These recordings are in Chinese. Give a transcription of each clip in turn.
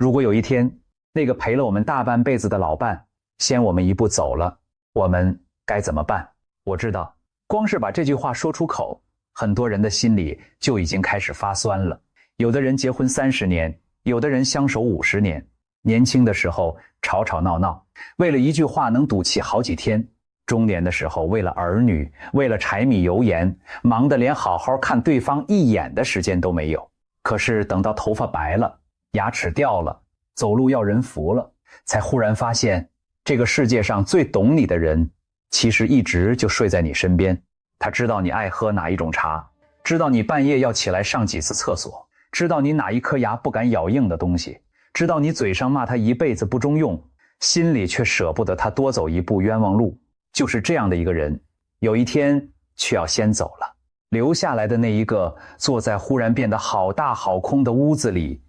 如果有一天，那個陪了我們大半輩子的老伴先我們一步走了，我們該怎麼辦？我知道，光是把這句話說出口，很多人的心裡就已經開始發酸了。有的人結婚30年，有的人相守50年，年輕的時候吵吵鬧鬧，為了一句話能賭氣好幾天，中年的時候為了兒女，為了柴米油鹽，忙得連好好看對方一眼的時間都沒有。可是等到頭髮白了，牙齒掉了，走路要人扶了，才忽然發現，這個世界上最懂你的人，其實一直就睡在你身邊。他知道你愛喝哪一種茶，知道你半夜要起來上幾次廁所，知道你哪一顆牙不敢咬硬的東西，知道你嘴上罵他一輩子不中用，心裡卻捨不得他多走一步冤枉路。就是這樣的一個人，有一天卻要先走了，留下來的那一個坐在忽然變得好大好空的屋子裡，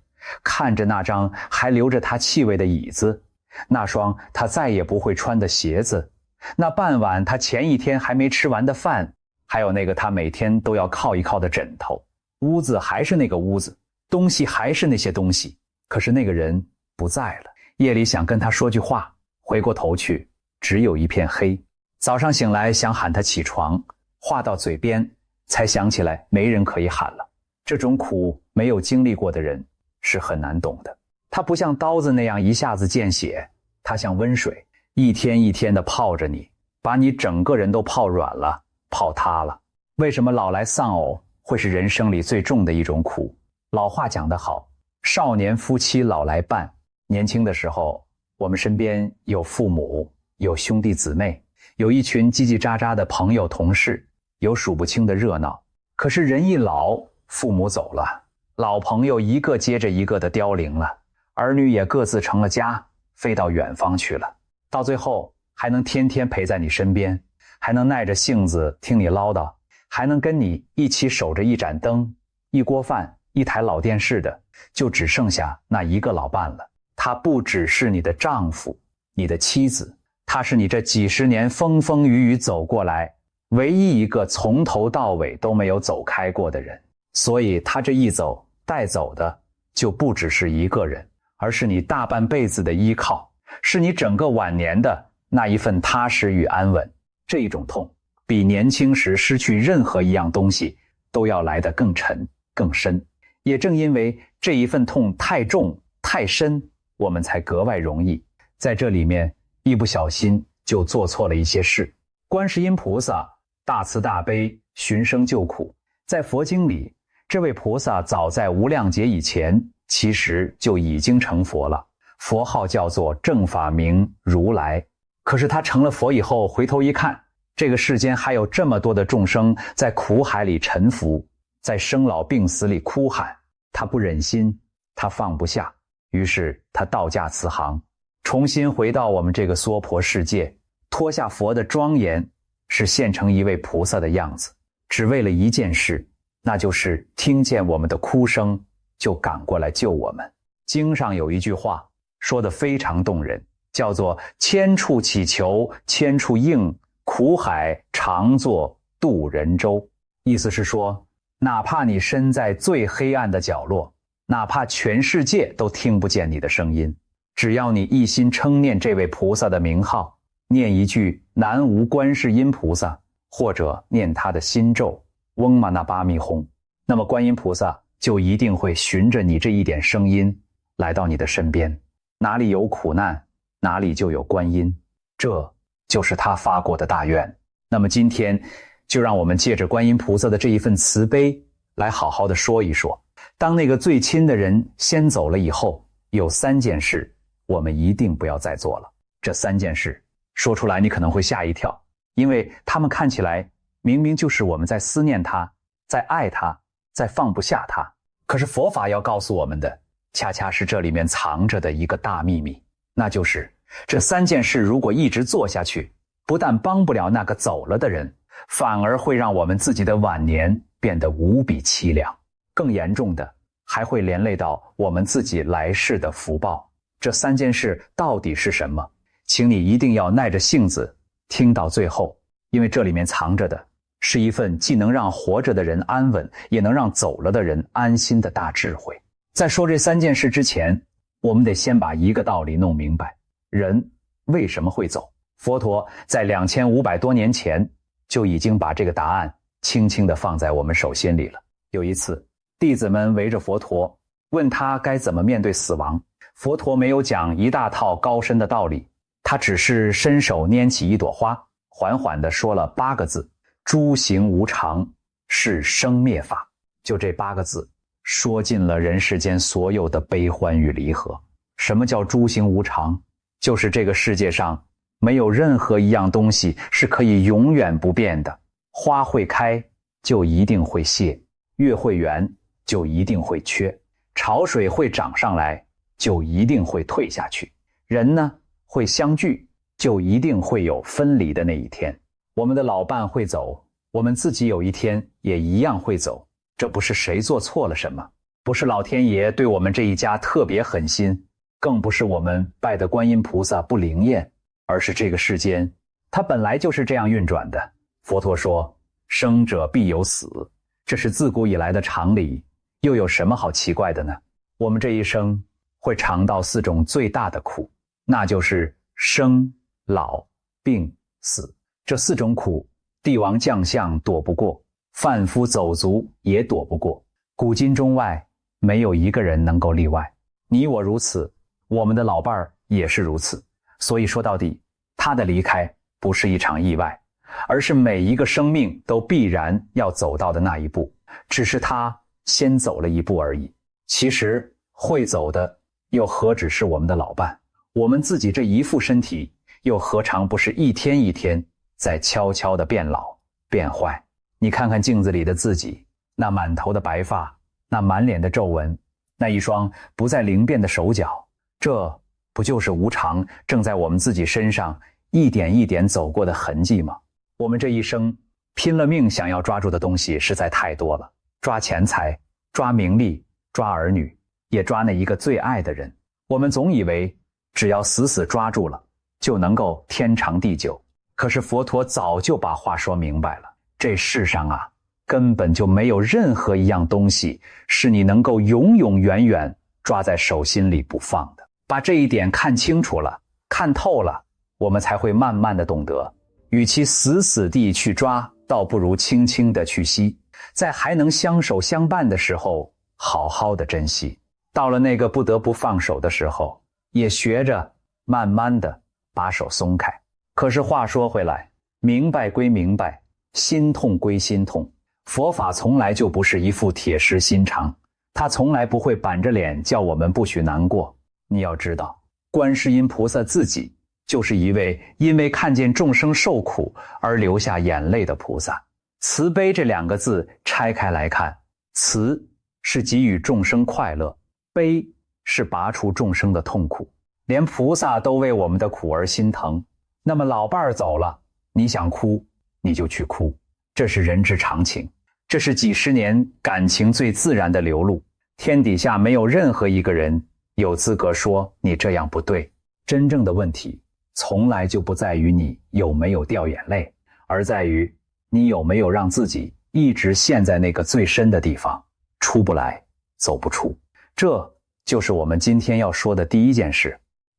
看着那張還留着他氣味的椅子，那雙他再也不会穿的鞋子，那半碗他前一天還沒吃完的飯，還有那個他每天都要靠一靠的枕头。屋子还是那個屋子，東西還是那些東西，可是那個人不在了。夜裡想跟他說句話，回過頭去只有一片黑。早上醒來想喊他起床，話到嘴邊才想起來没人可以喊了。這種苦沒有經歷過的人是很難懂的。它不像刀子那樣一下子見血，它像溫水，一天一天地泡着你，把你整個人都泡軟了，泡塌了。為什麼老來喪偶會是人生裡最重的一種苦？老話講得好，少年夫妻老來伴。年輕的時候，我們身邊有父母，有兄弟姊妹，有一群嘰嘰喳喳的朋友同事，有數不清的熱鬧。可是人一老，父母走了，老朋友一個接着一個的凋零了，兒女也各自成了家，飛到遠方去了。到最後還能天天陪在你身邊，還能耐着性子聽你嘮叨，還能跟你一起守着一盞燈、一鍋飯、一台老電視的，就只剩下那一個老伴了。他不只是你的丈夫，你的妻子，他是你這幾十年風風雨雨走過來唯一一個從頭到尾都沒有走開過的人。所以他這一走，帶走的就不只是一個人，而是你大半輩子的依靠，是你整個晚年的那一份踏實與安穩。這一種痛比年輕時失去任何一樣東西都要來得更沉更深。也正因為這一份痛太重太深，我們才格外容易在這裡面一不小心就做錯了一些事。觀世音菩薩大慈大悲，尋聲救苦，在佛經裡，這位菩薩早在無量劫以前其實就已經成佛了，佛號叫做正法明如來。可是他成了佛以後，回頭一看，這個世間還有這麼多的眾生在苦海裡沉浮，在生老病死裡哭喊，他不忍心，他放不下，於是他倒駕慈航，重新回到我們這個娑婆世界，脫下佛的莊嚴，是現成一位菩薩的樣子，只為了一件事，那就是聽見我們的哭聲就趕過來救我們。經上有一句話說得非常動人，叫做千處祈求千處應，苦海常作渡人舟。意思是說，哪怕你身在最黑暗的角落，哪怕全世界都听不見你的聲音，只要你一心稱念這位菩薩的名號，念一句南無觀世音菩薩，或者念他的心咒嗡嘛那巴咪吽，那麼觀音菩薩就一定会循着你這一點聲音來到你的身邊。哪裡有苦難，哪裡就有觀音，這就是他發過的大願。那麼今天就讓我們借着觀音菩薩的這一份慈悲來好好的說一說，當那個最親的人先走了以後，有3件事我們一定不要再做了。這3件事說出來你可能會嚇一跳，因為他們看起來明明就是我們在思念他，在愛他，在放不下他。可是佛法要告訴我們的，恰恰是這裡面藏着的一個大秘密，那就是這3件事如果一直做下去，不但幫不了那個走了的人，反而會讓我們自己的晚年變得無比凄涼。更嚴重的，還會連累到我們自己來世的福報。這3件事到底是什麼？請你一定要耐着性子聽到最後，因為這裡面藏着的是一份既能讓活着的人安穩，也能讓走了的人安心的大智慧。在說這3件事之前，我們得先把一個道理弄明白：人為什麼會走？佛陀在2500多年前就已經把這個答案輕輕地放在我們手心裡了。有一次，弟子們圍着佛陀，問他該怎麼面對死亡。佛陀沒有講一大套高深的道理，他只是伸手拈起一朵花，緩緩地說了8個字：諸行無常，是生滅法。就這8個字，說盡了人世間所有的悲歡與離合。什麼叫諸行無常？就是這個世界上沒有任何一樣東西是可以永遠不變的。花會開，就一定會謝；月會圓，就一定會缺；潮水會漲上來，就一定會退下去。人呢，會相聚，就一定會有分離的那一天。我們的老伴會走，我們自己有一天也一樣會走。這不是誰做錯了什麼，不是老天爺對我們這一家特別狠心，更不是我們拜的觀音菩薩不靈驗，而是這個世間它本來就是這樣運轉的。佛陀說，生者必有死，這是自古以來的常理，又有什麼好奇怪的呢？我們這一生會嘗到4種最大的苦，那就是生、老、病、死。這4種苦，帝王将相躲不過，贩夫走卒也躲不過，古今中外沒有一個人能夠例外。你我如此，我們的老伴兒也是如此。所以說到底，他的離開不是一場意外，而是每一个生命都必然要走到的那一步，只是他先走了一步而已。其實會走的又何止是我們的老伴，我們自己這一副身體又何嘗不是一天一天在悄悄地變老變壞。你看看鏡子裡的自己，那滿頭的白髮，那滿臉的皺紋，那一雙不再靈便的手腳，這不就是無常正在我們自己身上一點一點走過的痕跡嗎？我們這一生拼了命想要抓住的東西實在太多了，抓錢財，抓名利，抓兒女，也抓那一個最愛的人。我們總以為只要死死抓住了，就能夠天長地久。可是佛陀早就把話說明白了，這世上啊，根本就沒有任何一樣東西是你能夠永永遠遠抓在手心裡不放的。把這一點看清楚了，看透了，我們才會慢慢的懂得，與其死死地去抓，倒不如輕輕地去惜。在還能相守相伴的時候，好好的珍惜。到了那個不得不放手的時候，也學着慢慢的把手鬆開。可是話說回來，明白歸明白，心痛歸心痛，佛法從來就不是一副鐵石心腸，它從來不會板着臉叫我們不許難過。你要知道，觀世音菩薩自己就是一位因為看見眾生受苦而流下眼淚的菩薩。慈悲這2個字拆開來看，慈是給予眾生快樂，悲是拔除眾生的痛苦。連菩薩都為我們的苦而心疼，那麼老伴兒走了，你想哭你就去哭，這是人之常情，這是幾十年感情最自然的流露。天底下沒有任何一個人有資格說你這樣不對。真正的問題從來就不在於你有沒有掉眼淚，而在於你有沒有讓自己一直陷在那個最深的地方，出不來，走不出。這就是我們今天要說的第一件事。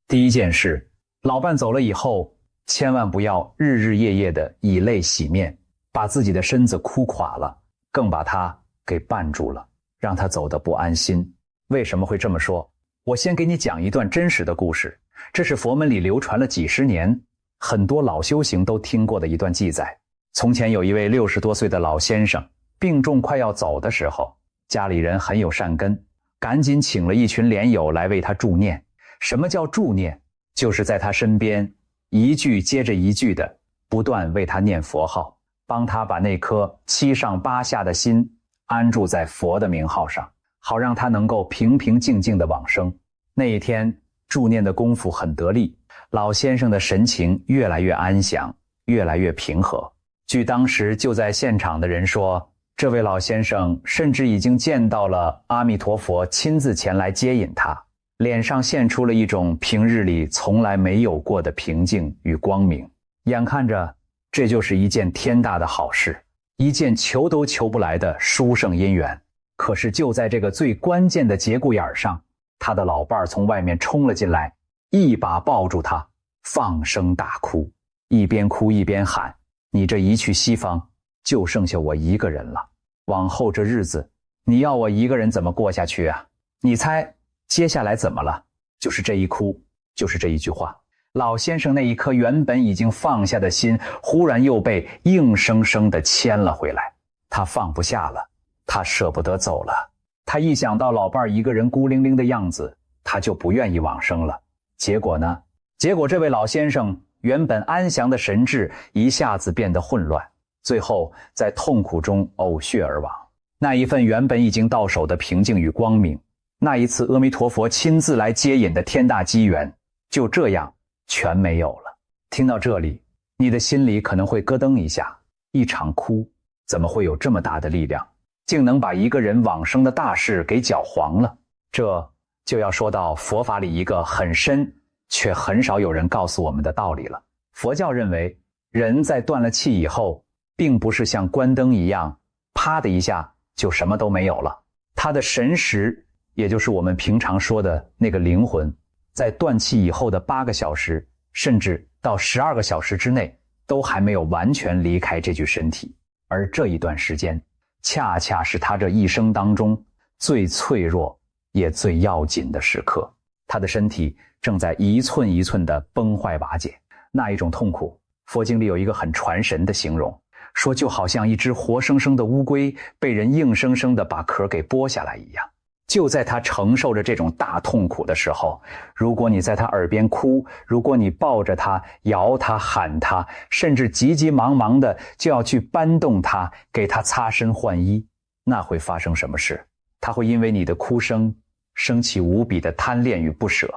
第一件事，老伴走了以後，千萬不要日日夜夜的以淚洗面，把自己的身子哭垮了，更把他給絆住了，讓他走得不安心。為什麼會這麼說？我先給你講一段真實的故事，這是佛門裡流傳了幾十年，很多老修行都聽過的一段記載。從前有一位60多歲的老先生，病重快要走的時候，家裡人很有善根，趕緊請了一群蓮友來為他助念。什麼叫助念？就是在他身邊一句接着一句的不斷為他念佛號，幫他把那顆七上八下的心安住在佛的名號上，好讓他能夠平平靜靜的往生。那一天助念的功夫很得力，老先生的神情越來越安詳，越來越平和。據當時就在現場的人說，這位老先生甚至已經見到了阿彌陀佛親自前來接引他，臉上現出了一種平日裡從來沒有過的平靜與光明。眼看着這就是一件天大的好事，一件求都求不來的殊勝因緣。可是就在這個最關鍵的節骨眼上，他的老伴兒從外面衝了進來，一把抱住他，放聲大哭，一邊哭一邊喊：你這一去西方，就剩下我一個人了，往後这日子，你要我一個人怎麼過下去啊？你猜接下來怎麼了？就是這一哭，就是這一句話。老先生那一顆原本已經放下的心，忽然又被硬生生地牽了回來。他放不下了，他捨不得走了。他一想到老伴兒一個人孤零零的樣子，他就不願意往生了。結果呢？結果這位老先生原本安詳的神智一下子變得混亂，最後在痛苦中嘔血而亡。那一份原本已經到手的平靜與光明，那一次阿彌陀佛親自來接引的天大機緣，就這樣全沒有了。聽到這裡，你的心裡可能會咯噔一下，一場哭怎麼會有這麼大的力量，竟能把一個人往生的大事給攪黃了？這就要說到佛法裡一個很深卻很少有人告訴我們的道理了。佛教認為，人在斷了氣以後，並不是像關燈一樣啪的一下就什麼都沒有了。他的神識，也就是我們平常說的那個靈魂，在斷氣以後的8個小時甚至到12個小時之內，都還沒有完全離開這具身體。而這一段時間，恰恰是他這一生當中最脆弱也最要緊的時刻。他的身體正在一寸一寸的崩壞瓦解。那一種痛苦，佛經裡有一個很傳神的形容，說就好像一隻活生生的烏龜被人硬生生的把殼給剝下來一樣。就在他承受着這種大痛苦的時候，如果你在他耳邊哭，如果你抱着他搖他喊他，甚至急急忙忙的就要去搬動他，給他擦身換衣，那會發生什麼事？他會因為你的哭聲升起無比的貪戀與不捨，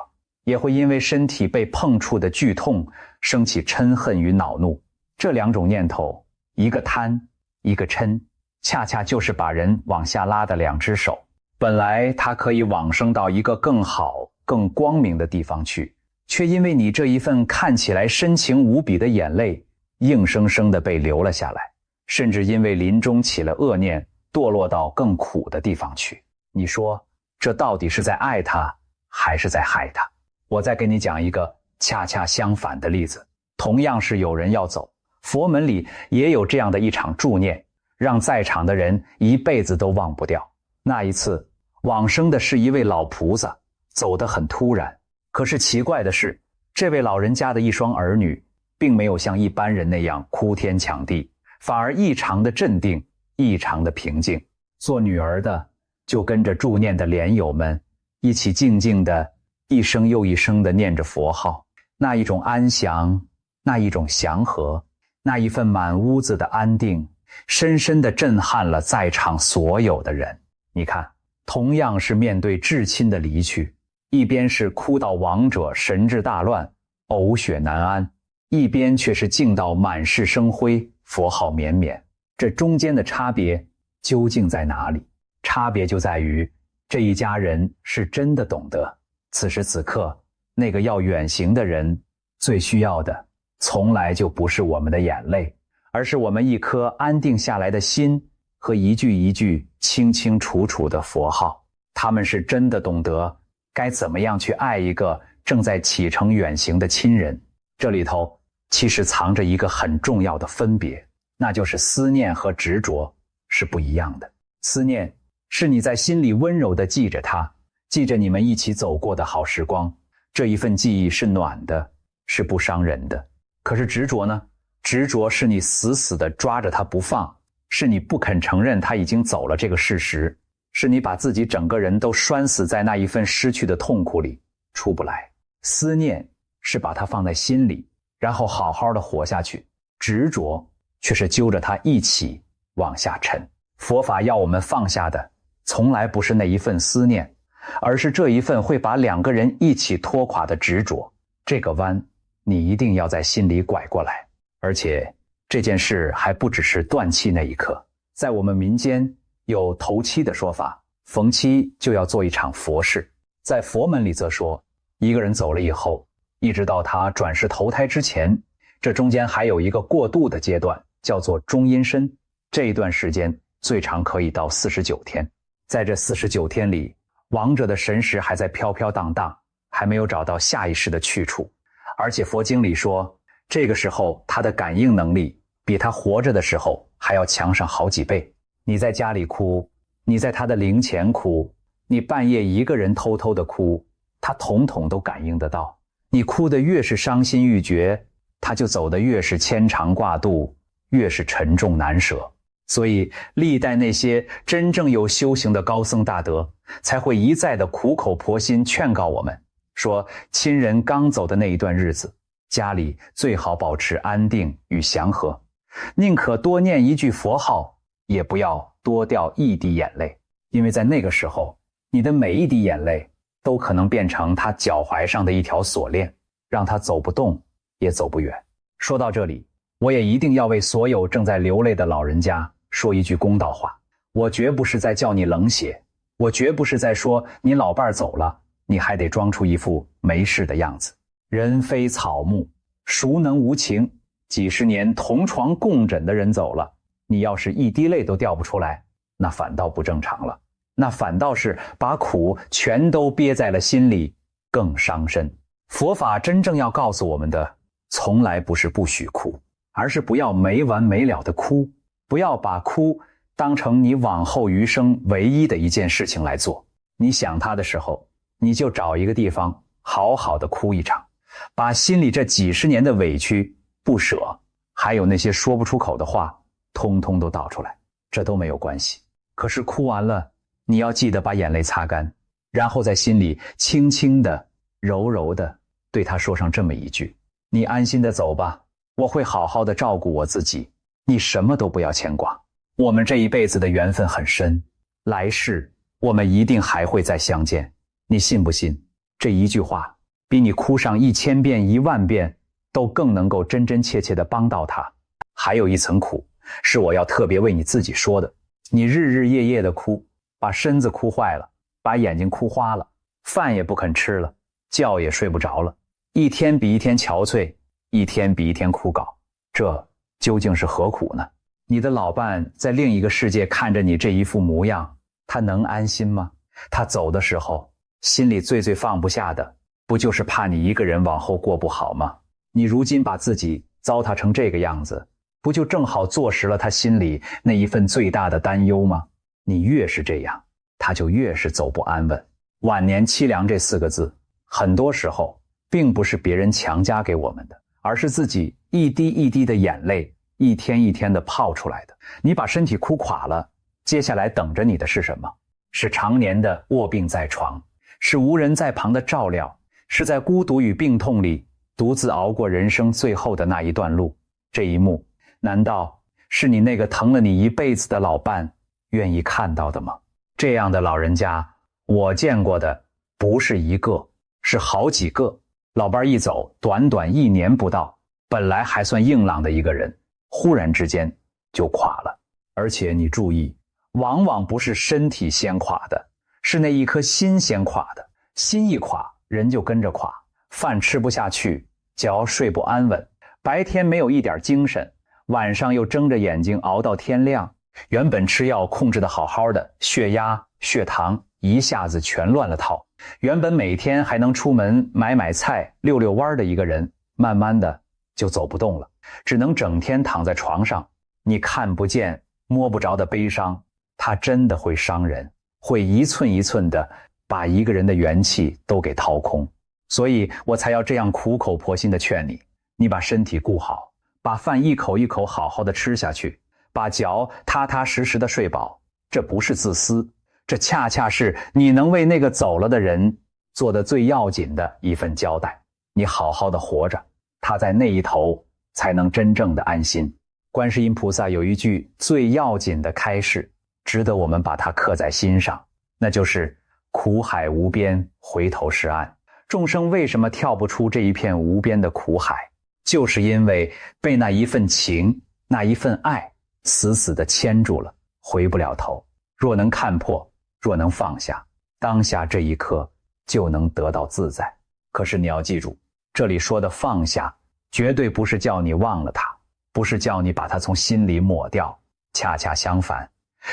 也會因為身體被碰觸的劇痛升起嗔恨與惱怒。這兩種念頭，一個貪，一個嗔，恰恰就是把人往下拉的兩隻手。本來他可以往生到一個更好、更光明的地方去，卻因為你這一份看起來深情無比的眼淚，硬生生地被流了下來，甚至因為臨終起了惡念，墮落到更苦的地方去。你說，這到底是在愛他，還是在害他？我再給你講一個恰恰相反的例子，同樣是有人要走，佛門裡也有這樣的一場助念，讓在場的人一輩子都忘不掉。那一次往生的是一位老菩薩，走得很突然。可是奇怪的是，這位老人家的一雙兒女並沒有像一般人那樣哭天搶地，反而異常的鎮定，異常的平靜。做女兒的就跟着助念的蓮友們一起靜靜的一聲又一聲的念着佛號，那一種安詳，那一種祥和，那一份滿屋子的安定，深深地震撼了在場所有的人。你看，同樣是面對至親的離去，一邊是哭到亡者神志大亂，嘔血難安，一邊卻是靜到滿室生輝，佛號綿綿。這中間的差別究竟在哪裡？差別就在於這一家人是真的懂得，此時此刻那個要遠行的人最需要的從來就不是我們的眼淚，而是我們一顆安定下來的心和一句一句清清楚楚的佛號。他們是真的懂得該怎麼樣去愛一個正在啟程遠行的親人。這裡頭其實藏着一個很重要的分別，那就是思念和執着是不一樣的。思念是你在心裡溫柔地記着他，記着你們一起走過的好時光，這一份記憶是暖的，是不傷人的。可是執着呢？執着是你死死地抓着他不放，是你不肯承認他已經走了這個事實，是你把自己整個人都拴死在那一份失去的痛苦裡，出不來。思念是把它放在心裡，然後好好的活下去，執着卻是揪着它一起往下沉。佛法要我們放下的從來不是那一份思念，而是這一份会把兩個人一起拖垮的執着。這個彎你一定要在心裡拐過來。而且這件事還不只是斷氣那一刻，在我們民間有头七的說法，逢七就要做一場佛事。在佛門裡則說，一個人走了以後，一直到他轉世投胎之前，這中間還有一個過渡的階段，叫做中陰身。這一段時間最長可以到49天。在這49天裡，亡者的神識還在飄飄蕩蕩，還沒有找到下一世的去處。而且佛經裡說，這個時候他的感應能力比他活着的時候還要強上好幾倍。你在家裡哭，你在他的靈前哭，你半夜一個人偷偷的哭，他統統都感應得到。你哭得越是傷心欲絕，他就走得越是牽腸掛肚，越是沉重難捨。所以歷代那些真正有修行的高僧大德才會一再的苦口婆心勸告我們，說親人剛走的那一段日子，家裡最好保持安定與祥和，寧可多念一句佛號，也不要多掉一滴眼淚。因為在那個時候，你的每一滴眼淚都可能變成他腳踝上的一條鎖鏈，讓他走不動也走不遠。說到這裡，我也一定要為所有正在流淚的老人家說一句公道話，我絕不是在叫你冷血，我絕不是在說你老伴走了，你還得裝出一副沒事的樣子。人非草木，孰能無情？幾十年同床共枕的人走了，你要是一滴淚都掉不出來，那反倒不正常了，那反倒是把苦全都憋在了心裡，更傷身。佛法真正要告訴我们的，從來不是不許哭，而是不要沒完沒了的哭，不要把哭當成你往後餘生唯一的一件事情來做。你想他的時候，你就找一個地方好好的哭一場，把心裡這幾十年的委屈、不捨，還有那些說不出口的話，通通都倒出來，這都沒有關係。可是哭完了，你要記得把眼淚擦乾，然後在心裡輕輕的、柔柔的對他說上這麼一句：你安心的走吧，我會好好的照顧我自己，你什麼都不要牽掛。我們這一輩子的緣分很深，來世我們一定還會再相見。你信不信？這一句話比你哭上1000遍、10000遍都更能夠真真切切地幫到他。還有一層苦，是我要特別為你自己說的。你日日夜夜的哭，把身子哭壞了，把眼睛哭花了，飯也不肯吃了，覺也睡不着了，一天比一天憔悴，一天比一天枯槁，這究竟是何苦呢？你的老伴在另一個世界看着你這一副模樣，他能安心嗎？他走的時候，心裡最放不下的，不就是怕你一個人往後過不好嗎？你如今把自己糟蹋成這個樣子，不就正好坐實了他心裡那一份最大的擔憂嗎？你越是這樣，他就越是走不安穩。晚年淒涼這4個字，很多時候並不是別人強加給我們的，而是自己一滴一滴的眼淚，一天一天的泡出來的。你把身體哭垮了，接下來等着你的是什麼？是常年的臥病在床，是無人在旁的照料，是在孤獨與病痛裡獨自熬過人生最後的那一段路。這一幕，難道是你那個疼了你一輩子的老伴願意看到的嗎？這樣的老人家，我見過的不是一個，是好幾個。老伴一走，短短1年不到，本來還算硬朗的一個人，忽然之間就垮了。而且你注意，往往不是身體先垮的，是那一顆心先垮的。心一垮，人就跟着垮，飯吃不下去，覺睡不安穩，白天沒有一點精神，晚上又睜着眼睛熬到天亮。原本吃藥控制得好好的，血壓、血糖一下子全亂了套。原本每天還能出門買菜、溜彎的一個人，慢慢的就走不動了，只能整天躺在床上。你看不見、摸不着的悲傷，它真的會傷人，會一寸一寸的把一個人的元氣都給掏空。所以我才要這樣苦口婆心的勸你，你把身體顧好，把飯一口一口好好的吃下去，把覺踏踏實實的睡飽。這不是自私，這恰恰是你能為那個走了的人做的最要緊的一份交代。你好好的活着，他在那一頭才能真正的安心。觀世音菩薩有一句最要緊的開示，值得我們把它刻在心上，那就是苦海無邊，回頭是岸。眾生為什麼跳不出這一片無邊的苦海？就是因為被那一份情、那一份愛死死地牽住了，回不了頭。若能看破，若能放下，當下這一刻就能得到自在。可是你要記住，這裡說的放下，絕對不是叫你忘了它，不是叫你把它從心裡抹掉，恰恰相反，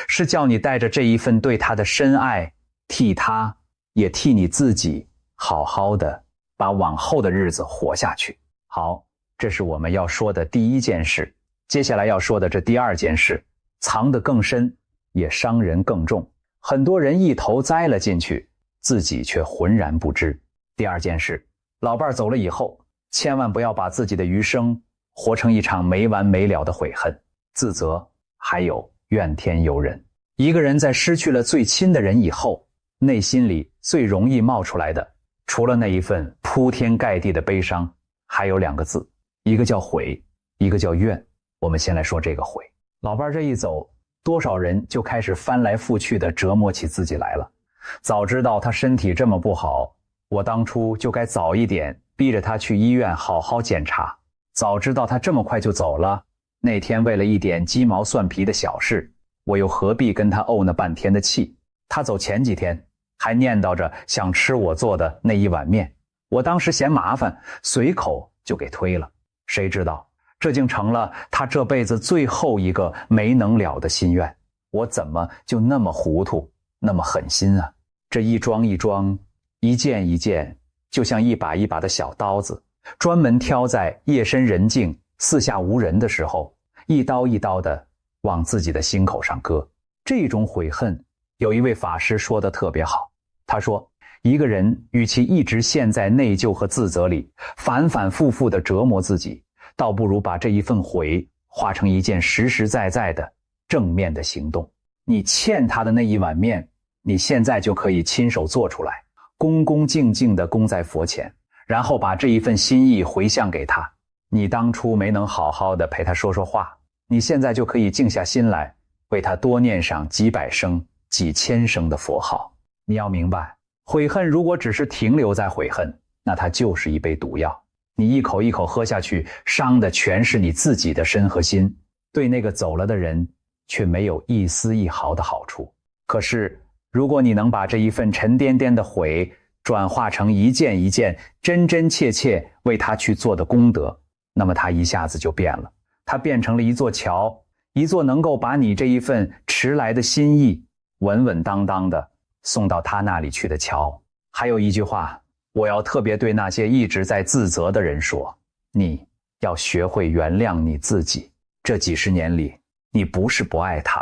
是叫你帶着這一份對他的深愛，替他也替你自己好好的把往後的日子活下去。好，這是我們要說的第一件事。接下來要說的這第二件事，藏得更深，也傷人更重。很多人一頭栽了進去，自己卻渾然不知。第二件事，老伴走了以後，千萬不要把自己的餘生活成一場沒完沒了的悔恨、自責，還有怨天尤人。一個人在失去了最親的人以後，內心裡最容易冒出來的，除了那一份鋪天蓋地的悲傷，還有兩個字，一個叫悔，一個叫怨。我們先來說這個悔。老伴這一走，多少人就開始翻來覆去的折磨起自己來了。早知道他身體這麼不好，我當初就該早一點逼着他去醫院好好檢查。早知道他這麼快就走了，那天為了一點雞毛蒜皮的小事，我又何必跟他怄那半天的氣。他走前幾天還念叨着想吃我做的那一碗面，我當時嫌麻煩，隨口就給推了。誰知道這竟成了他這輩子最後一個沒能了的心願。我怎麼就那麼糊塗，那麼狠心啊？這一樁一樁，一件一件，就像一把一把的小刀子，專門挑在夜深人靜、四下無人的時候，一刀一刀的往自己的心口上割。這種悔恨，有一位法師說得特別好。他說，一個人與其一直陷在內疚和自責裡，反反复复地折磨自己，倒不如把這一份悔化成一件實實在在的正面的行動。你欠他的那一碗面，你現在就可以親手做出来，恭恭敬敬地供在佛前，然後把這一份心意回向給他。你當初沒能好好的陪他說说話，你現在就可以靜下心來，為他多念上幾百聲、幾千聲的佛號。你要明白，悔恨如果只是停留在悔恨，那它就是一杯毒藥。你一口一口喝下去，傷的全是你自己的身和心，对那個走了的人卻沒有一絲一毫的好處。可是如果你能把這一份沉甸甸的悔轉化成一件一件真真切切為他去做的功德，那麼他一下子就變了。他變成了一座橋，一座能夠把你這一份遲來的心意穩穩當當的送到他那裡去的橋。還有一句話，我要特別對那些一直在自責的人說，你要學會原諒你自己。這幾十年裡，你不是不愛他，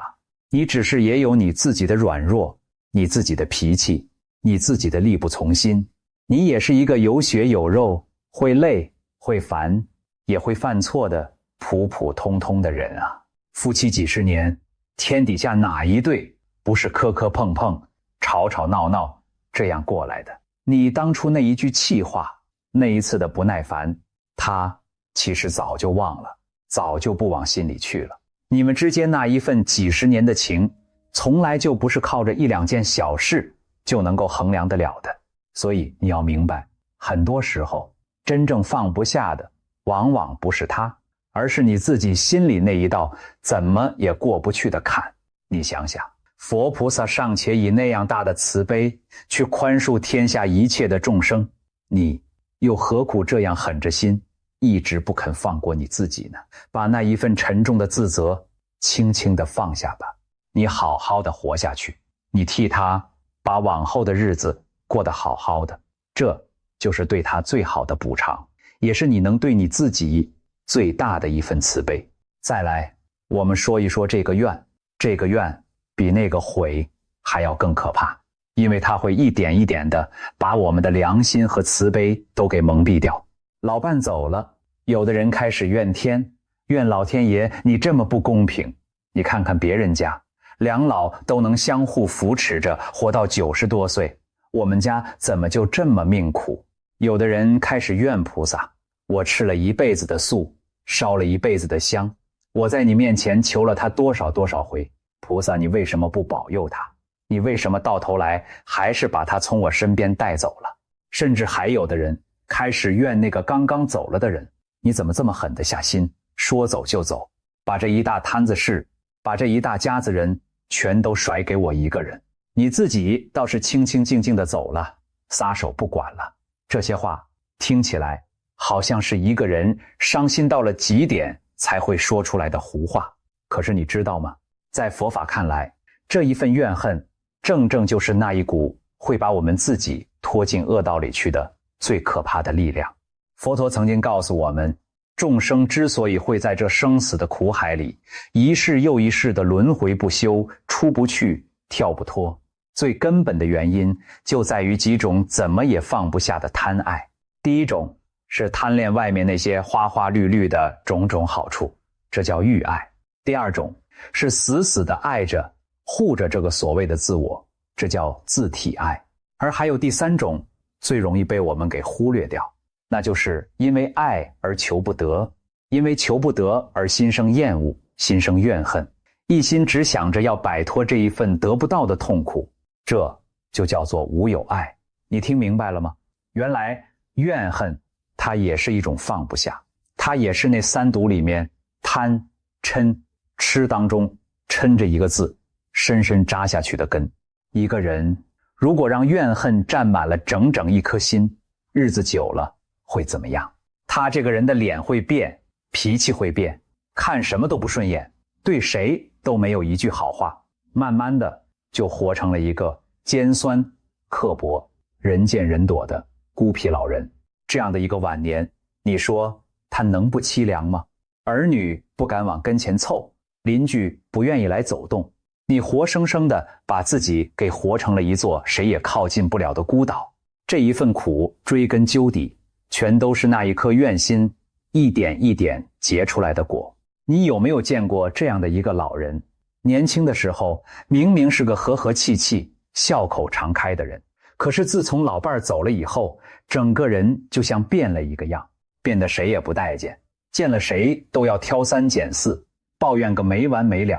你只是也有你自己的軟弱，你自己的脾氣，你自己的力不從心。你也是一個有血有肉，會累會煩也會犯錯的普普通通的人啊。夫妻幾十年，天底下哪一對不是磕磕碰碰、吵吵鬧鬧這樣過來的？你當初那一句氣話，那一次的不耐煩，他其實早就忘了，早就不往心裡去了。你們之間那一份幾十年的情，從來就不是靠着一兩件小事就能夠衡量得了的。所以你要明白，很多時候真正放不下的往往不是他，而是你自己心裡那一道怎麼也過不去的坎。你想想，佛菩薩尚且以那樣大的慈悲去寬恕天下一切的众生，你又何苦這樣狠着心一直不肯放過你自己呢？把那一份沉重的自責輕輕地放下吧，你好好的活下去，你替他把往後的日子過得好好的，這就是对他最好的補償，也是你能對你自己最大的一份慈悲。再來，我們說一說这個怨。這個怨比那個悔還要更可怕，因為它會一點一點的把我們的良心和慈悲都給蒙蔽掉。老伴走了，有的人開始怨天，怨老天爺你這麼不公平。你看看別人家，兩老都能相互扶持着活到90多歲，我們家怎麼就這麼命苦？有的人開始怨菩薩，我吃了一輩子的素，燒了一輩子的香，我在你面前求了他多少多少回，菩薩你為什麼不保佑他？你為什麼到頭來還是把他從我身邊帶走了？甚至還有的人開始怨那個剛剛走了的人，你怎麼這麼狠得下心，說走就走，把這一大攤子事，把這一大家子人全都甩給我一個人，你自己倒是清清靜靜的走了，撒手不管了。這些話聽起來好像是一個人傷心到了極點才會說出來的胡話，可是你知道嗎？在佛法看來，這一份怨恨正正就是那一股會把我們自己拖進惡道裡去的最可怕的力量。佛陀曾經告訴我們，眾生之所以會在這生死的苦海裡一世又一世的輪迴不休，出不去，跳不脫，最根本的原因就在於幾種怎麼也放不下的貪愛。第一種是貪戀外面那些花花綠綠的種種好處，這叫欲愛。第二種是死死地愛着護着這個所謂的自我，這叫自體愛。而還有第三種最容易被我們給忽略掉，那就是因為愛而求不得，因為求不得而心生厭惡，心生怨恨，一心只想着要擺脫這一份得不到的痛苦，這就叫做無有愛。你聽明白了嗎？原來怨恨它也是一種放不下，它也是那三毒裡面貪、嗔、痴當中嗔這一個字深深扎下去的根。一個人如果讓怨恨占滿了整整一顆心，日子久了會怎麼樣？他這個人的臉會變，脾氣會變，看什麼都不順眼，對誰都沒有一句好話，慢慢的就活成了一個尖酸刻薄、人見人躲的孤僻老人。這樣的一個晚年，你說他能不凄涼嗎？兒女不敢往跟前湊，鄰居不願意來走動，你活生生的把自己給活成了一座誰也靠近不了的孤島。這一份苦追根究底，全都是那一顆怨心一點一點結出来的果。你有沒有見過這樣的一個老人？年輕的時候明明是個和和氣氣、笑口常開的人，可是自從老伴兒走了以後，整個人就像變了一個樣，變得誰也不待見，見了誰都要挑三揀四，抱怨個沒完沒了。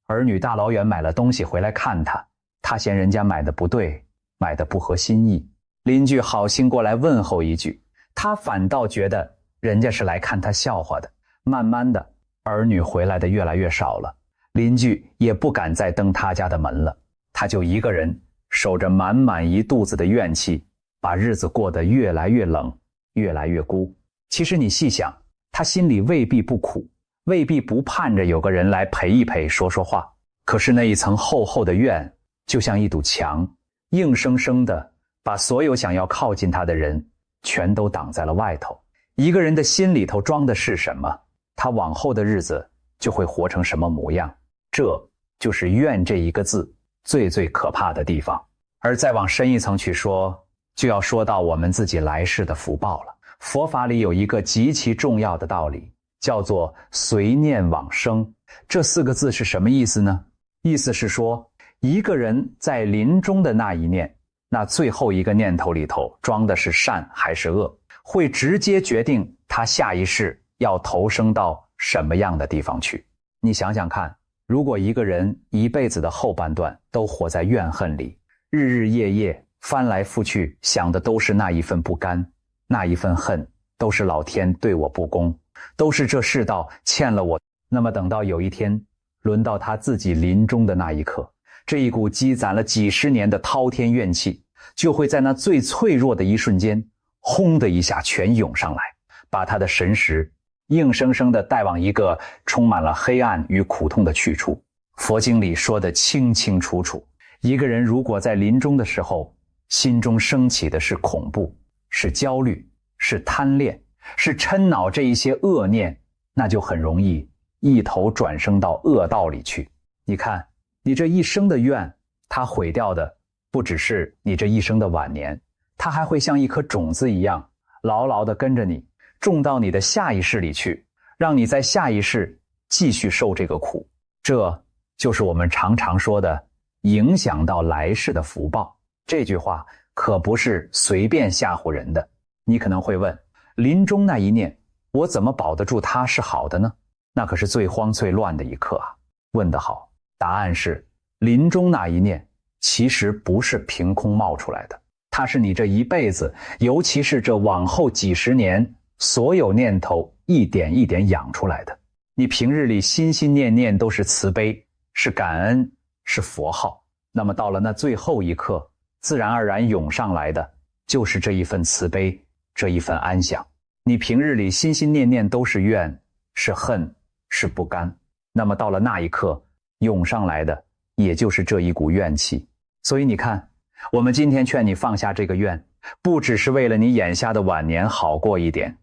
兒女大老遠買了東西回來看他，他嫌人家買的不對，買的不合心意。鄰居好心過來問候一句，他反倒覺得人家是來看他笑話的。慢慢的，兒女回来的越來越少了，鄰居也不敢再登他家的门了，他就一个人守着滿滿一肚子的怨氣，把日子過得越來越冷，越來越孤。其實你細想，他心裡未必不苦，未必不盼着有個人來陪一陪，說說話，可是那一層厚厚的怨就像一堵牆，硬生生的把所有想要靠近他的人全都擋在了外頭。一個人的心裡頭裝的是什麼，他往後的日子就會活成什麼模樣。這就是怨這一個字最最可怕的地方。而再往深一層去說，就要說到我們自己來世的福報了。佛法裡有一個極其重要的道理，叫做隨念往生。這四個字是什麼意思呢？意思是說，一個人在臨終的那一念，那最後一個念頭裡頭裝的是善還是惡，會直接決定他下一世要投生到什麼樣的地方去。你想想看，如果一個人一輩子的後半段都活在怨恨裡，日日夜夜翻來覆去想的都是那一份不甘，那一份恨，都是老天對我不公，都是這世道欠了我。那麼等到有一天輪到他自己臨終的那一刻，這一股積攢了幾十年的滔天怨氣就會在那最脆弱的一瞬間轟的一下全湧上來，把他的神識硬生生地帶往一個充滿了黑暗與苦痛的去處。佛經裡說得清清楚楚，一個人如果在臨終的時候心中升起的是恐怖，是焦慮，是貪戀，是嗔惱這一些惡念，那就很容易一頭轉生到惡道裡去。你看，你這一生的怨，它毀掉的不只是你這一生的晚年，它還會像一顆種子一樣牢牢地跟着你，種到你的下一世裡去，讓你在下一世繼續受這個苦。這就是我們常常說的影響到來世的福報。這句話可不是隨便嚇唬人的。你可能會問，臨終那一念，我怎麼保得住它是好的呢？那可是最慌最亂的一刻啊。問得好，答案是臨終那一念其實不是憑空冒出來的，它是你這一輩子，尤其是這往後幾十年，所有念頭一點一點養出來的。你平日裡心心念念都是慈悲，是感恩，是佛號，那麼到了那最後一刻，自然而然湧上來的就是這一份慈悲，這一份安詳。你平日裡心心念念都是怨，是恨，是不甘，那麼到了那一刻湧上來的也就是這一股怨氣。所以你看，我們今天勸你放下這個願，不只是為了你眼下的晚年好過一點，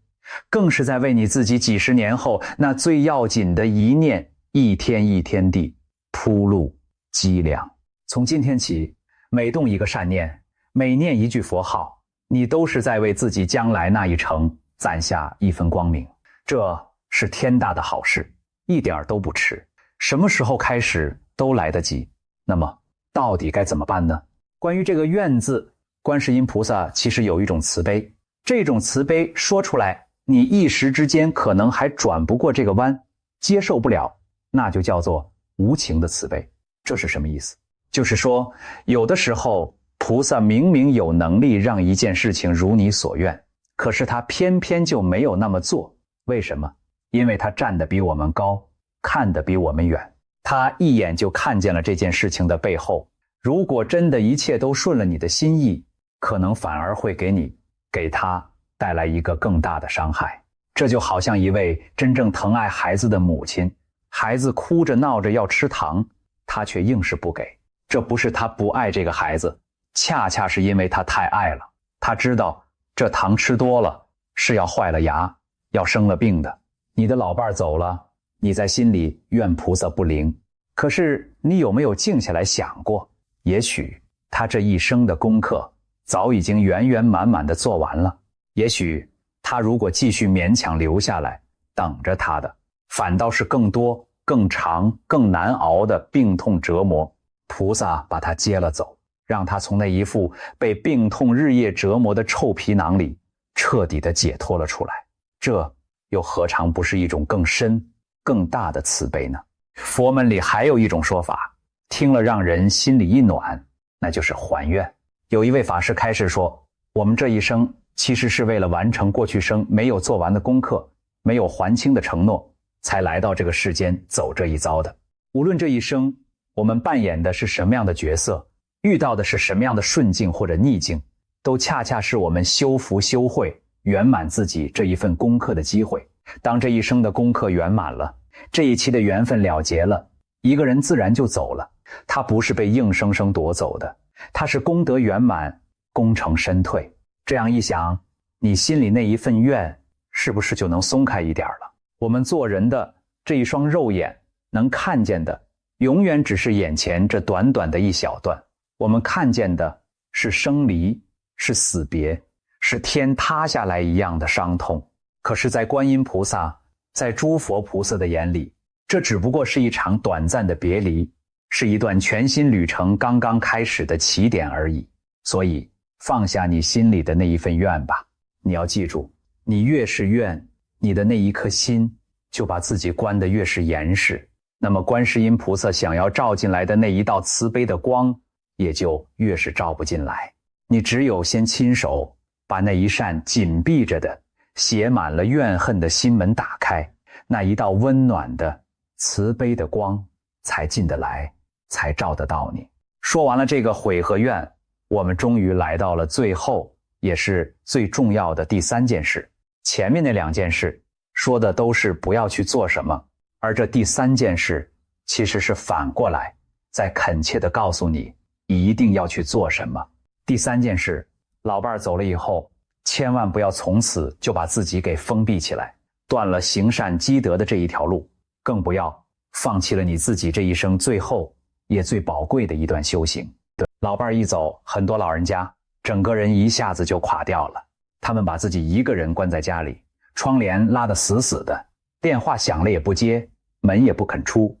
更是在為你自己幾十年後那最要緊的一念一天一天地鋪路積糧。從今天起，每動一個善念，每念一句佛號，你都是在為自己將來那一程攢下一分光明。這是天大的好事，一點都不遲，什麼時候開始都來得及。那麼到底該怎麼辦呢？關於這個願字，觀世音菩薩其實有一種慈悲，這種慈悲說出來，你一時之間可能還轉不過這個彎，接受不了，那就叫做無情的慈悲。這是什麼意思？就是說，有的時候菩薩明明有能力讓一件事情如你所願，可是他偏偏就沒有那麼做。為什麼？因為他站得比我們高，看得比我們遠，他一眼就看見了這件事情的背後。如果真的一切都順了你的心意，可能反而會給他帶來一個更大的傷害。這就好像一位真正疼愛孩子的母親，孩子哭着鬧着要吃糖，他卻硬是不给。這不是他不愛這個孩子，恰恰是因為他太愛了。他知道這糖吃多了是要壞了牙，要生了病的。你的老伴走了，你在心裡怨菩薩不靈，可是你有沒有靜下來想過，也許他這一生的功課早已經圓圓滿滿的做完了。也許他如果繼續勉強留下來，等着他的反倒是更多、更長、更難熬的病痛折磨。菩薩把他接了走，讓他從那一副被病痛日夜折磨的臭皮囊裡徹底的解脫了出來。這又何嘗不是一種更深、更大的慈悲呢？佛門裡還有一種說法，聽了讓人心裡一暖，那就是還願。有一位法師開示說，我們這一生其實是為了完成過去生沒有做完的功課，沒有還清的承諾，才來到這個世間走這一遭的。無論這一生我們扮演的是什麼樣的角色，遇到的是什麼樣的順境或者逆境，都恰恰是我們修福修慧圓滿自己這一份功課的機會。當這一生的功課圓滿了，這一期的緣分了結了，一個人自然就走了。他不是被硬生生奪走的，他是功德圓滿，功成身退。這樣一想，你心裡那一份怨是不是就能鬆開一點了？我們做人的這一雙肉眼能看見的永遠只是眼前這短短的一小段，我們看見的是生離，是死別，是天塌下來一樣的傷痛。可是在觀音菩薩，在諸佛菩薩的眼裡，這只不過是一場短暫的別離，是一段全新旅程剛剛開始的起點而已。所以放下你心裡的那一份怨吧，你要記住，你越是怨，你的那一顆心就把自己關得越是嚴實，那麼觀世音菩薩想要照進來的那一道慈悲的光也就越是照不進來。你只有先親手把那一扇緊閉着的寫滿了怨恨的心門打開，那一道溫暖的慈悲的光才进得來，才照得到你。说完了这個悔和怨，我們終於來到了最後也是最重要的第三件事。前面那兩件事說的都是不要去做什麼，而這第三件事其實是反過來在懇切地告訴你一定要去做什麼。第三件事，老伴走了以後，千萬不要從此就把自己給封閉起來，斷了行善積德的這一條路，更不要放棄了你自己這一生最後也最寶貴的一段修行。老伴一走，很多老人家整個人一下子就垮掉了，他們把自己一個人關在家裡，窗簾拉得死死的，電話響了也不接，門也不肯出，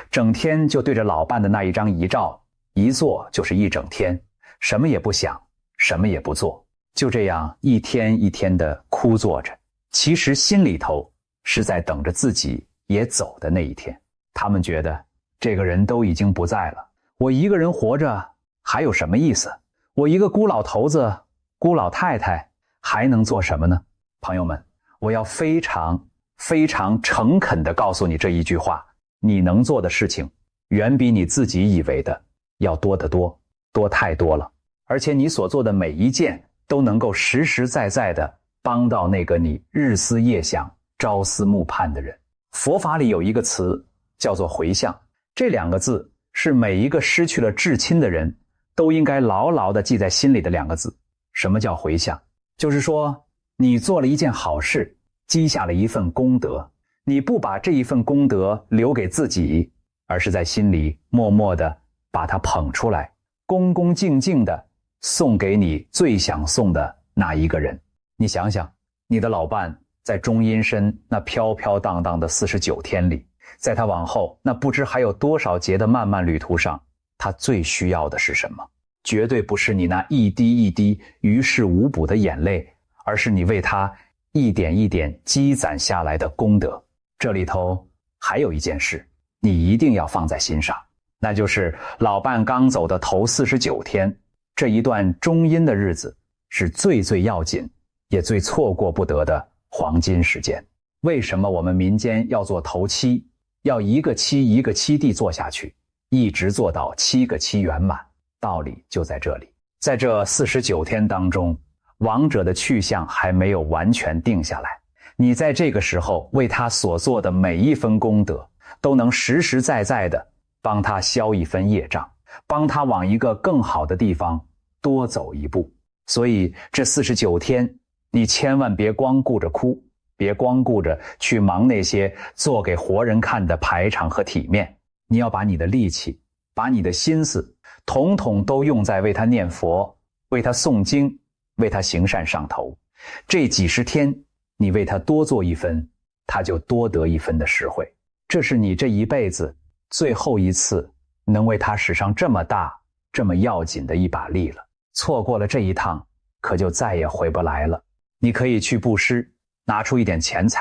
整天就對着老伴的那一張遺照，一坐就是一整天，什麼也不想，什麼也不做，就這樣一天一天的枯坐着，其實心裡頭是在等着自己也走的那一天。他們覺得這個人都已經不在了，我一個人活着還有什麼意思？我一個孤老頭子、孤老太太還能做什麼呢？朋友們，我要非常非常誠懇地告訴你這一句話，你能做的事情遠比你自己以為的要多得多，多太多了。而且你所做的每一件都能夠實實在在地幫到那個你日思夜想、朝思暮盼的人。佛法裡有一個詞叫做回向，這兩個字是每一個失去了至親的人都應該牢牢地記在心裡的2個字。什麼叫回向？就是說，你做了一件好事，積下了一份功德，你不把這一份功德留給自己，而是在心裡默默地把它捧出來，恭恭敬敬地送給你最想送的那一個人。你想想，你的老伴在中阴身那飄飄蕩蕩的49天裡，在他往後那不知還有多少節的漫漫旅途上，他最需要的是什麼？絕對不是你那一滴一滴於事無補的眼淚，而是你為他一點一點積攢下來的功德。這裡頭還有一件事，你一定要放在心上，那就是老伴剛走的頭49天，這一段中陰的日子是最最要緊，也最錯過不得的黃金時間。為什麼我們民間要做頭七，要一個七一個七地做下去，一直做到7個七圓滿？道理就在這裡。在這49天當中，亡者的去向還沒有完全定下來，你在這個時候為他所做的每一分功德，都能實實在在的幫他消一分業障，幫他往一個更好的地方多走一步。所以這49天，你千萬別光顧着哭，別光顧着去忙那些做給活人看的排場和體面，你要把你的力氣，把你的心思，統統都用在為他念佛，為他誦經，為他行善上頭。這幾十天，你為他多做一分，他就多得一分的實惠。這是你這一輩子最後一次能為他使上這麼大、這麼要緊的一把力了。錯過了這一趟，可就再也回不來了。你可以去布施，拿出一點錢財，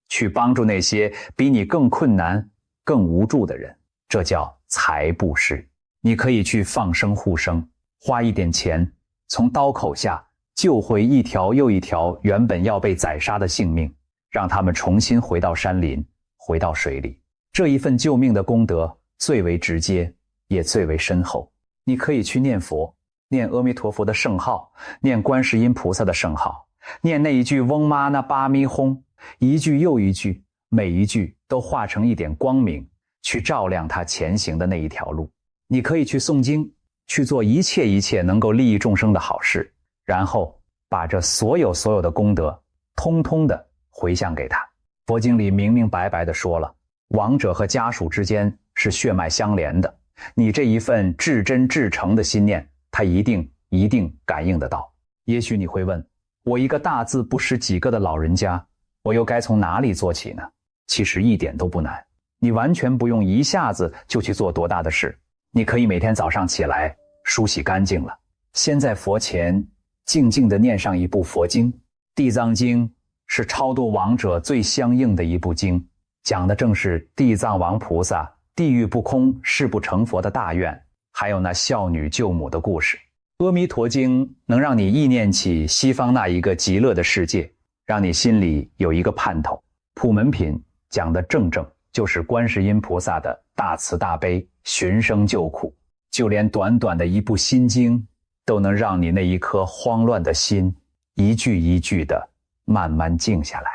去幫助那些比你更困難、更無助的人，這叫財布施。你可以去放生護生，花一點錢，從刀口下救回一條又一條原本要被宰殺的性命，讓他們重新回到山林，回到水裡。這一份救命的功德最為直接，也最為深厚。你可以去念佛，念阿彌陀佛的聖號，念觀世音菩薩的聖號，念那一句嗡嘛呢叭咪吽，一句又一句，每一句都化成一點光明，去照亮他前行的那一條路。你可以去诵经，去做一切能夠利益眾生的好事，然後把這所有的功德通通的回向給他。佛經裡明明白白的說了，亡者和家屬之間是血脈相連的，你這一份至真至誠的心念，他一定感應得到。也許你會問，我一個大字不識幾個的老人家，我又該從哪裡做起呢？其實一點都不難，你完全不用一下子就去做多大的事。你可以每天早上起來梳洗乾淨了，先在佛前靜靜地念上一部佛經。地藏經是超度亡者最相應的一部經，講的正是地藏王菩薩地獄不空誓不成佛的大願，還有那孝女救母的故事。阿彌陀經能讓你憶念起西方那一個極樂的世界，讓你心裡有一個盼頭。普門品講的正就是觀世音菩薩的大慈大悲，尋聲救苦。就連短短的一部心經，都能讓你那一顆慌亂的心一句一句的慢慢靜下来。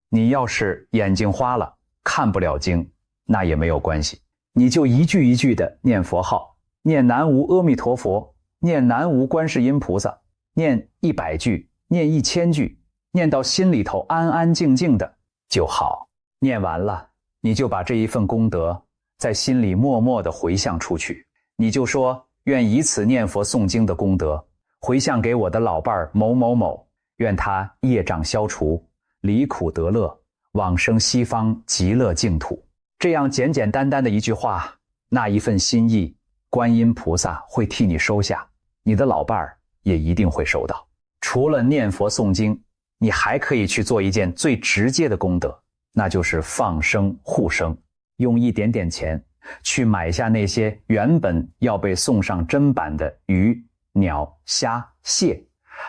你要是眼睛花了，看不了经，那也沒有關係，你就一句一句的念佛號，念南無阿彌陀佛，念南無觀世音菩薩，念100句，念1000句，念到心裡頭安安靜靜的就好。念完了，你就把這一份功德在心裡默默地回向出去。你就說，願以此念佛誦經的功德回向給我的老伴某某某，願他業障消除，離苦得樂，往生西方極樂淨土。這樣簡簡單單的一句話，那一份心意，觀音菩薩會替你收下，你的老伴也一定會收到。除了念佛誦經，你還可以去做一件最直接的功德，那就是放生護生，用一点點錢去買下那些原本要被送上砧板的魚、鳥、蝦、蟹，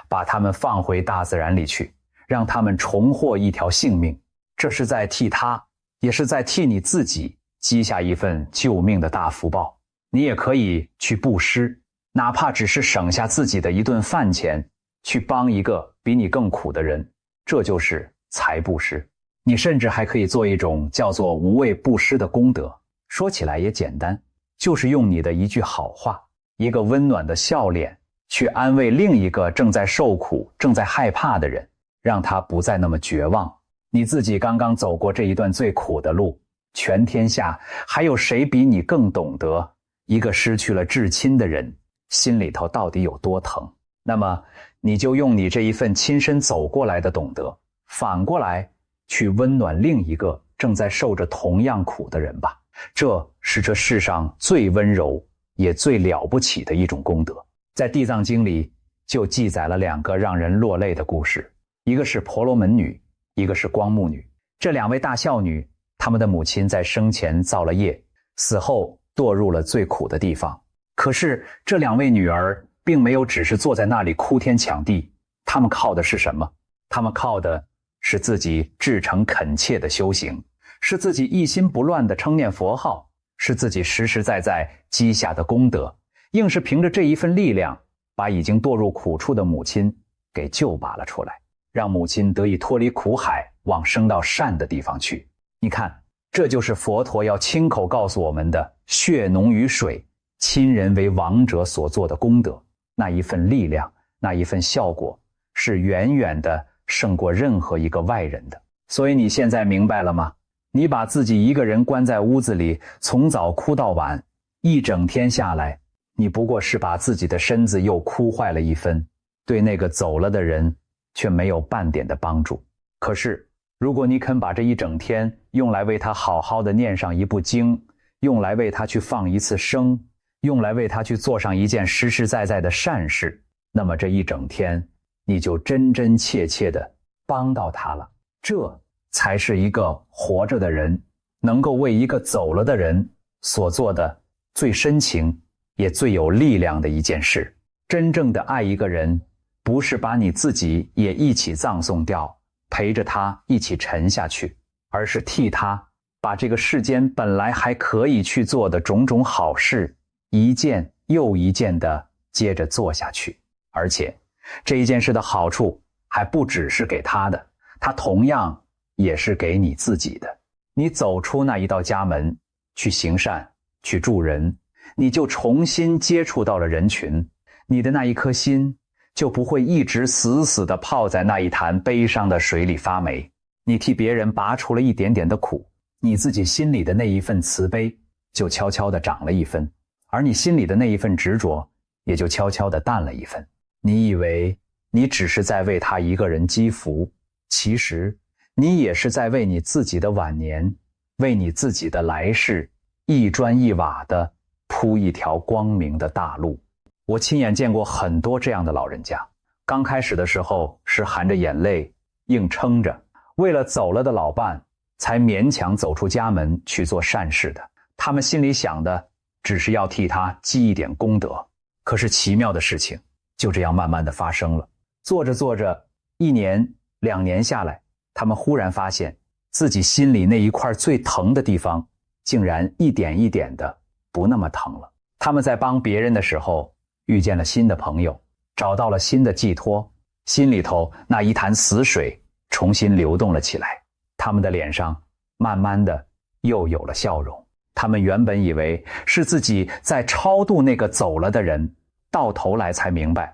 把它們放回大自然裡去，讓它們重獲一條性命。這是在替他，也是在替你自己積下一份救命的大福報。你也可以去布施，哪怕只是省下自己的一頓飯錢，去幫一個比你更苦的人，這就是財布施。你甚至還可以做一種叫做無畏布施的功德，說起來也簡單，就是用你的一句好話，一個溫暖的笑臉，去安慰另一個正在受苦、正在害怕的人，讓他不再那麼絕望。你自己剛剛走過這一段最苦的路，全天下還有誰比你更懂得一個失去了至親的人心裡頭到底有多疼？那麼你就用你這一份親身走過來的懂得，反過來去溫暖另一個正在受着同樣苦的人吧。這是這世上最溫柔也最了不起的一種功德。在地藏經裡就記載了2個讓人落淚的故事，一個是婆羅門女，一個是光目女。這2位大孝女，她們的母親在生前造了業，死後墮入了最苦的地方。可是這2位女兒並沒有只是坐在那裡哭天搶地，她們靠的是什麼？她們靠的是自己至誠懇切的修行，是自己一心不亂的稱念佛號，是自己實實在在積下的功德，硬是憑着這一份力量，把已經堕入苦處的母親給救拔了出来，讓母親得以脫離苦海，往升到善的地方去。你看，這就是佛陀要親口告訴我們的血濃於水，親人為亡者所做的功德。那一份力量，那一份效果，是遠遠的勝過任何一個外人的。所以你現在明白了嗎？你把自己一個人關在屋子裡，從早哭到晚，一整天下來，你不過是把自己的身子又哭壞了一分，對那個走了的人卻沒有半點的幫助。可是如果你肯把這一整天用來為他好好的念上一部經，用來為他去放一次生，用來為他去做上一件實實在在的善事，那麼這一整天你就真真切切的幫到他了。這才是一個活着的人能夠為一個走了的人所做的最深情也最有力量的一件事。真正的愛一個人，不是把你自己也一起葬送掉，陪着他一起沉下去，而是替他把這個世間本來還可以去做的種種好事，一件又一件的接着做下去。而且這一件事的好處還不只是給他的，他同樣也是給你自己的。你走出那一道家門，去行善，去助人，你就重新接觸到了人群，你的那一顆心就不會一直死死地泡在那一潭悲傷的水裡發霉。你替別人拔除了一點點的苦，你自己心裡的那一份慈悲就悄悄地長了一分，而你心裡的那一份執着也就悄悄地淡了一分。你以為你只是在為他一個人積福，其實你也是在為你自己的晚年，為你自己的來世，一磚一瓦地鋪一條光明的大路。我親眼見過很多這樣的老人家，剛開始的時候是含着眼淚硬撐着，為了走了的老伴才勉強走出家門去做善事的。他們心裡想的只是要替他積一點功德。可是奇妙的事情就這樣慢慢的發生了。做着做着，1年2年下来，他們忽然發現自己心裡那一塊最疼的地方竟然一點一點的不那麼疼了。他們在幫別人的時候遇見了新的朋友，找到了新的寄托，心裡頭那一潭死水重新流动了起来。他們的臉上慢慢的又有了笑容。他们原本以為是自己在超度那個走了的人，到頭來才明白，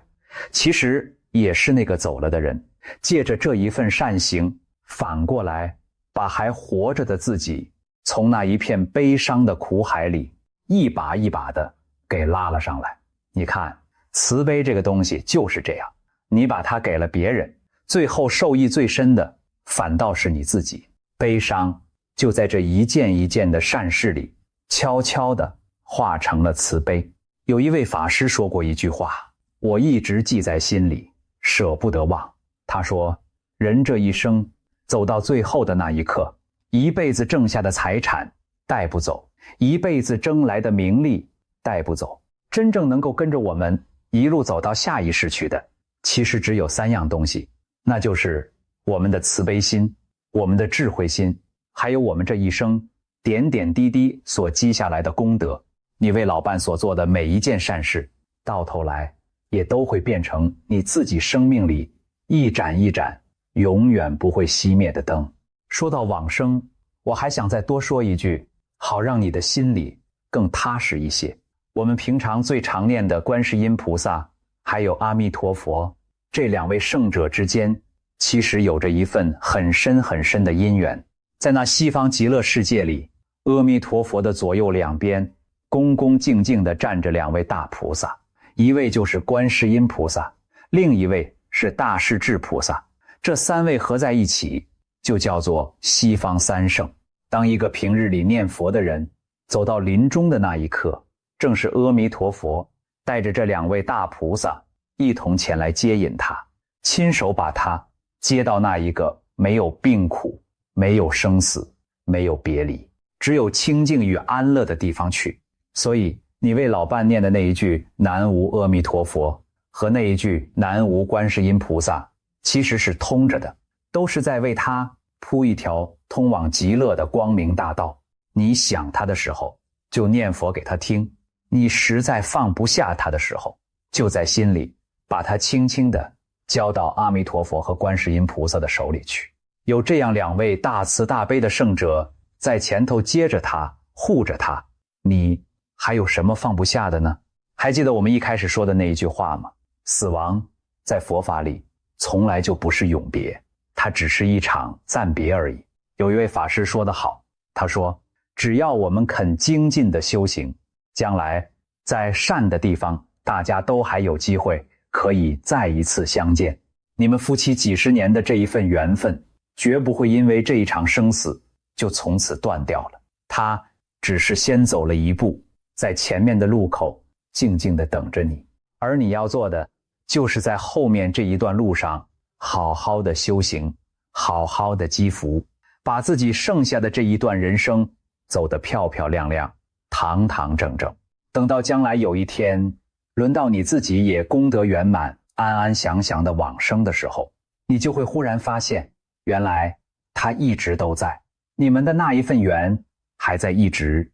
其實也是那個走了的人借着這一份善行，反過來把還活着的自己從那一片悲傷的苦海裡一把一把的給拉了上來。你看，慈悲這個東西就是這樣，你把它給了別人，最後受益最深的反倒是你自己。悲傷就在這一件一件的善事裡悄悄地化成了慈悲。有一位法師說過一句話，我一直記在心裡，捨不得忘。他說，人這一生走到最後的那一刻，一輩子掙下的財產帶不走，一輩子爭來的名利帶不走，真正能夠跟着我們一路走到下一世去的，其實只有3樣東西，那就是我們的慈悲心，我們的智慧心，還有我們這一生點點滴滴所積下來的功德。你為老伴所做的每一件善事，到頭來也都會變成你自己生命裡一盞一盞永遠不會熄滅的燈。說到往生，我還想再多說一句，好讓你的心裡更踏實一些。我們平常最常念的觀世音菩薩，還有阿彌陀佛，這兩位聖者之間，其實有着一份很深很深的因緣。在那西方極樂世界裡，阿彌陀佛的左右兩邊，恭恭敬敬地站着兩位大菩薩，一位就是觀世音菩薩，另一位是大勢至菩薩。這三位合在一起，就叫做西方三聖。當一個平日裡念佛的人走到臨終的那一刻，正是阿彌陀佛帶着這兩位大菩薩一同前來接引他，親手把他接到那一個沒有病苦、沒有生死、沒有別離，只有清淨與安樂的地方去。所以你為老伴念的那一句南無阿彌陀佛和那一句南無觀世音菩薩其實是通着的，都是在為他鋪一條通往極樂的光明大道。你想他的時候就念佛給他聽，你實在放不下他的時候，就在心裡把他輕輕地交到阿彌陀佛和觀世音菩薩的手裡去。有這樣兩位大慈大悲的聖者在前頭接着他護着他，你還有什麼放不下的呢？還記得我們一開始說的那一句話嗎？死亡在佛法裡從來就不是永別，它只是一場暫別而已。有一位法師說得好，他說只要我們肯精進的修行，將來在善的地方大家都還有機會可以再一次相見。你們夫妻幾十年的這一份緣分絕不會因為這一場生死就從此斷掉了，他只是先走了一步，在前面的路口靜靜地等着你，而你要做的就是在後面這一段路上好好的修行，好好的積福，把自己剩下的這一段人生走得漂漂亮亮，堂堂正正。等到將來有一天輪到你自己也功德圓滿，安安詳詳的往生的時候，你就會忽然發現，原來他一直都在，你們的那一份緣還在一直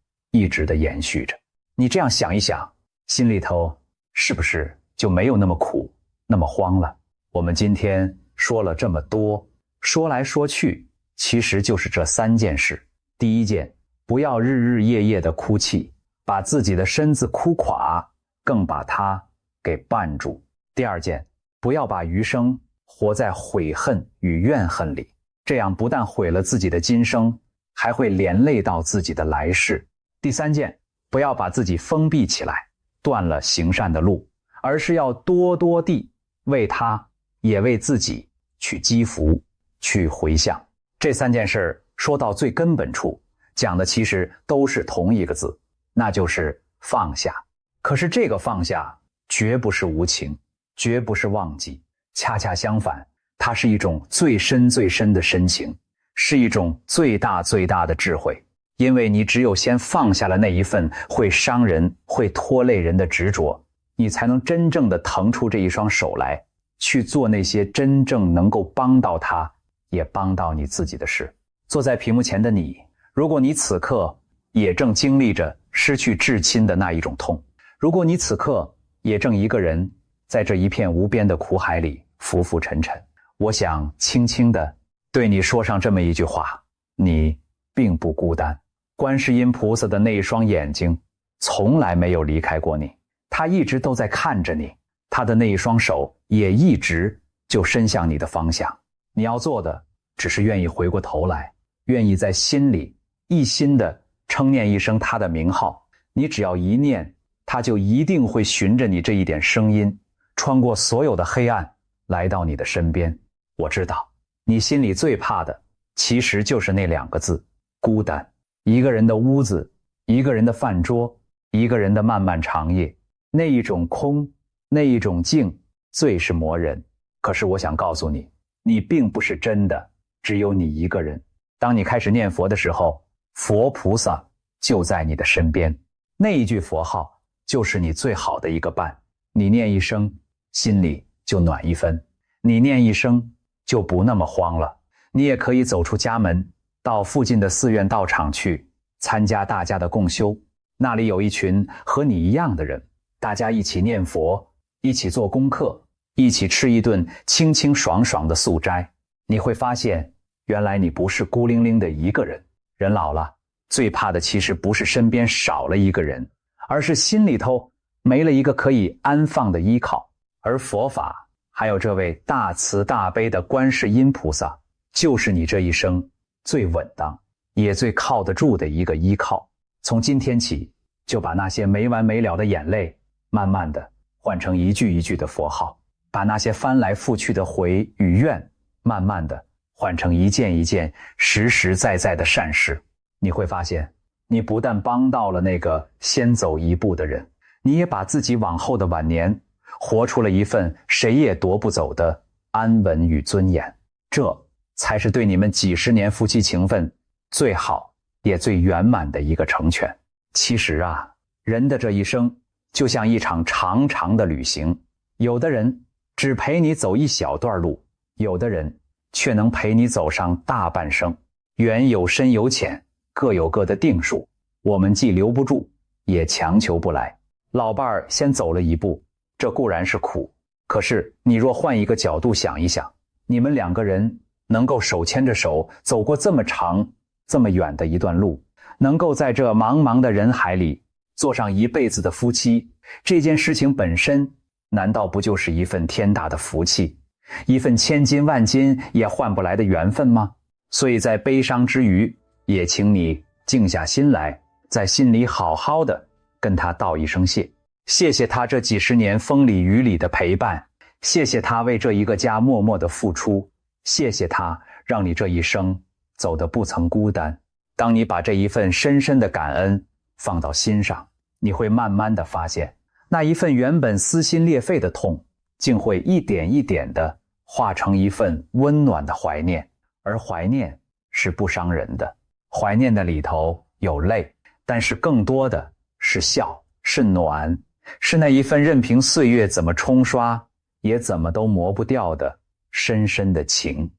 的延續着。你這樣想一想，心裡頭是不是就沒有那麼苦，那麼慌了？我們今天說了這麼多，說來說去其實就是這三件事。第一件，不要日日夜夜的哭泣，把自己的身子哭垮，更把它給絆住。第二件，不要把餘生活在悔恨與怨恨裡，這樣不但毀了自己的今生，還會連累到自己的來世。第三件，不要把自己封閉起來，斷了行善的路，而是要多多地為他也為自己去積福，去回向。這三件事說到最根本處，講的其實都是同一個字，那就是放下。可是這個放下絕不是無情，絕不是忘記，恰恰相反，它是一種最深最深的深情，是一種最大最大的智慧。因为你只有先放下了那一份會傷人、會拖累人的執着，你才能真正的騰出這一雙手來，去做那些真正能夠幫到他，也幫到你自己的事。坐在屏幕前的你，如果你此刻也正經歷着失去至親的那一種痛，如果你此刻也正一個人在這一片無邊的苦海裡浮浮沉沉，我想輕輕地對你說上這麼一句話：你並不孤單。觀世音菩薩的那一雙眼睛從來沒有離開過你，他一直都在看着你，他的那一雙手也一直就伸向你的方向。你要做的只是願意回過頭來，願意在心裡一心的稱念一聲他的名號。你只要一念，他就一定會循着你這一點聲音，穿過所有的黑暗，來到你的身邊。我知道你心裡最怕的其實就是那兩個字，孤單。一個人的屋子，一個人的飯桌，一個人的漫漫長夜，那一種空，那一種靜，最是磨人。可是我想告訴你，你並不是真的只有你一個人。當你開始念佛的時候，佛菩薩就在你的身邊，那一句佛號就是你最好的一個伴。你念一聲，心裡就暖一分；你念一聲，就不那麼慌了。你也可以走出家門，到附近的寺院道場去參加大家的共修，那裡有一群和你一樣的人，大家一起念佛，一起做功課，一起吃一頓清清爽爽的素齋。你會發現，原來你不是孤零零的一個人。人老了，最怕的其實不是身邊少了一個人，而是心裡頭沒了一個可以安放的依靠。而佛法還有這位大慈大悲的觀世音菩薩，就是你這一生最穩當也最靠得住的一個依靠。從今天起，就把那些沒完沒了的眼淚慢慢的換成一句一句的佛號，把那些翻來覆去的悔與怨慢慢的換成一件一件實實在在的善事。你會發現，你不但幫到了那個先走一步的人，你也把自己往後的晚年活出了一份誰也奪不走的安穩與尊嚴。這才是對你們幾十年夫妻情分最好也最圓滿的一個成全。其實啊，人的這一生就像一場長長的旅行，有的人只陪你走一小段路，有的人卻能陪你走上大半生。缘有深有淺，各有各的定數，我們既留不住，也強求不來。老伴兒先走了一步，這固然是苦，可是你若換一個角度想一想，你們2個人能夠手牽着手走過這麼長這麼遠的一段路，能夠在這茫茫的人海裡做上一輩子的夫妻，這件事情本身難道不就是一份天大的福氣，一份千金萬金也換不來的緣分嗎？所以在悲傷之餘，也請你靜下心來，在心裡好好的跟他道一聲謝。謝謝他這幾十年風裡雨裡的陪伴，謝謝他為這一個家默默的付出，謝謝他讓你這一生走得不曾孤單。當你把這一份深深的感恩放到心上，你會慢慢的發現，那一份原本撕心裂肺的痛，竟會一點一點的化成一份溫暖的懷念。而懷念是不傷人的，懷念的裡頭有淚，但是更多的是笑，是暖，是那一份任憑歲月怎麼沖刷也怎麼都磨不掉的深深的情。